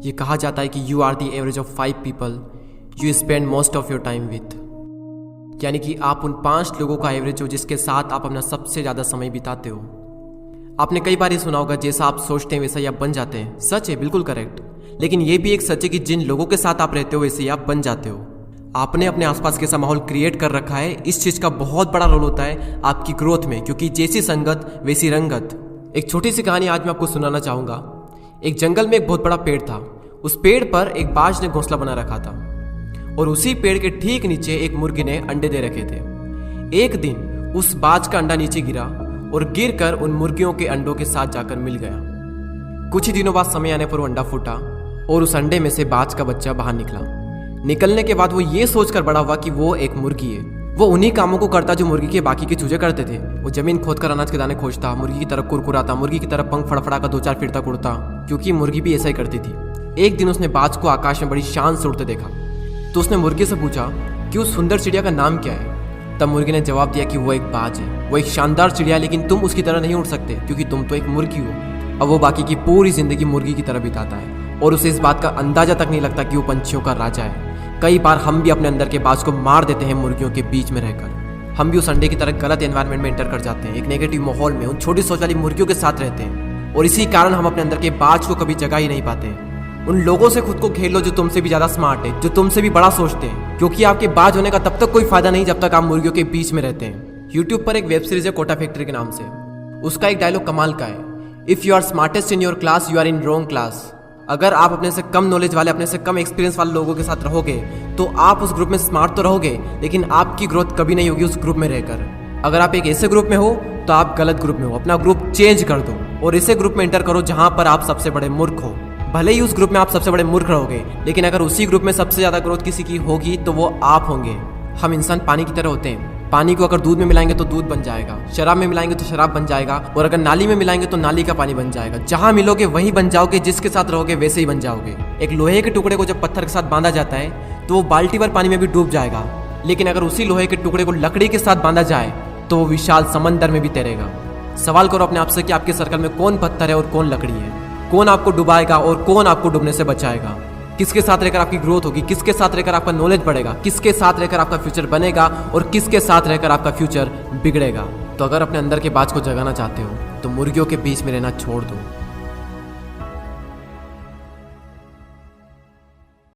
ये कहा जाता है कि you are the average of 5 people you spend most of your time with, यानी कि आप उन 5 लोगों का एवरेज हो जिसके साथ आप अपना सबसे ज़्यादा समय बिताते हो। आपने कई बार ये सुना होगा, जैसा आप सोचते हैं वैसा ही आप बन जाते हैं। सच है, बिल्कुल करेक्ट। लेकिन ये भी एक सच है कि जिन लोगों के साथ आप रहते हो वैसे ही आप बन जाते हो। आपने अपने आसपास कैसा माहौल क्रिएट कर रखा है, इस चीज़ का बहुत बड़ा रोल होता है आपकी ग्रोथ में, क्योंकि जैसी संगत वैसी रंगत। एक छोटी सी कहानी आज मैं आपको सुनाना चाहूँगा। एक जंगल में एक बहुत बड़ा पेड़ था। उस पेड़ पर एक बाज ने घोंसला बना रखा था और उसी पेड़ के ठीक नीचे एक मुर्गी ने अंडे दे रखे थे। एक दिन उस बाज का अंडा नीचे गिरा और गिरकर उन मुर्गियों के अंडों के साथ जाकर मिल गया। कुछ ही दिनों बाद समय आने पर वो अंडा फूटा और उस अंडे में से बाज का बच्चा बाहर निकला। निकलने के बाद वो ये सोचकर बड़ा हुआ कि वो एक मुर्गी है। वो उन्हीं कामों को करता जो मुर्गी के बाकी के चूजे करते थे। वो जमीन खोदकर अनाज के दाने खोजता, मुर्गी की तरह कुरकुराता, मुर्गी की तरह पंख फड़फड़ा कर 2-4 फिरता उड़ता, क्योंकि मुर्गी भी ऐसा ही करती थी। एक दिन उसने बाज को आकाश में बड़ी शान से उड़ते देखा, तो उसने मुर्गी से पूछा कि उस सुंदर चिड़िया का नाम क्या है। तब मुर्गी ने जवाब दिया कि वो एक बाज है, वो एक शानदार चिड़िया है, लेकिन तुम उसकी तरह नहीं उड़ सकते क्योंकि तुम तो एक मुर्गी हो। अब वो बाकी की पूरी जिंदगी मुर्गी की तरह बिताता है और उसे इस बात का अंदाजा तक नहीं लगता कि वो पंछियों का राजा है। कई बार हम भी अपने अंदर के बाज को मार देते हैं मुर्गियों के बीच में रहकर। हम भी उस अंडे की तरह गलत एनवायरनमेंट में एंटर कर जाते हैं, एक नेगेटिव माहौल में उन छोटी सोच वाली मुर्गियों के साथ रहते हैं, और इसी कारण हम अपने अंदर के बाज को कभी जगा ही नहीं पाते हैं। उन लोगों से खुद को घेर लो जो तुमसे भी ज्यादा स्मार्ट है, जो तुमसे भी बड़ा सोचते हैं, क्योंकि आपके बाज होने का तब तक कोई फायदा नहीं जब तक आप मुर्गियों के बीच में रहते हैं। यूट्यूब पर एक वेब सीरीज है कोटा फैक्ट्री के नाम से। उसका एक डायलॉग कमाल का है, if you are smartest in your class you are in wrong class. अगर आप अपने से कम नॉलेज वाले, अपने से कम एक्सपीरियंस वाले लोगों के साथ रहोगे तो आप उस ग्रुप में स्मार्ट तो रहोगे, लेकिन आपकी ग्रोथ कभी नहीं होगी उस ग्रुप में रहकर। अगर आप एक ऐसे ग्रुप में हो तो आप गलत ग्रुप में हो। अपना ग्रुप चेंज कर दो और ऐसे ग्रुप में एंटर करो जहां पर आप सबसे बड़े मूर्ख हो। भले ही उस ग्रुप में आप सबसे बड़े मूर्ख रहोगे, लेकिन अगर उसी ग्रुप में सबसे ज्यादा ग्रोथ किसी की होगी तो वो आप होंगे। हम इंसान पानी की तरह होते हैं। पानी को अगर दूध में मिलाएंगे तो दूध बन जाएगा, शराब में मिलाएंगे तो शराब बन जाएगा, और अगर नाली में मिलाएंगे तो नाली का पानी बन जाएगा। जहां मिलोगे वहीं बन जाओगे, जिसके साथ रहोगे वैसे ही बन जाओगे। एक लोहे के टुकड़े को जब पत्थर के साथ बांधा जाता है तो वो बाल्टी भर पानी में भी डूब जाएगा, लेकिन अगर उसी लोहे के टुकड़े को लकड़ी के साथ बांधा जाए तो वो विशाल समंदर में भी तैरेगा। सवाल करो अपने आप से कि आपके सर्कल में कौन पत्थर है और कौन लकड़ी है, कौन आपको डुबाएगा और कौन आपको डूबने से बचाएगा। किसके साथ रहकर आपकी ग्रोथ होगी, किसके साथ रहकर आपका नॉलेज बढ़ेगा, किसके साथ रहकर आपका फ्यूचर बनेगा और किसके साथ रहकर आपका फ्यूचर बिगड़ेगा। तो अगर अपने अंदर के बाज को जगाना चाहते हो तो मुर्गियों के बीच में रहना छोड़ दो।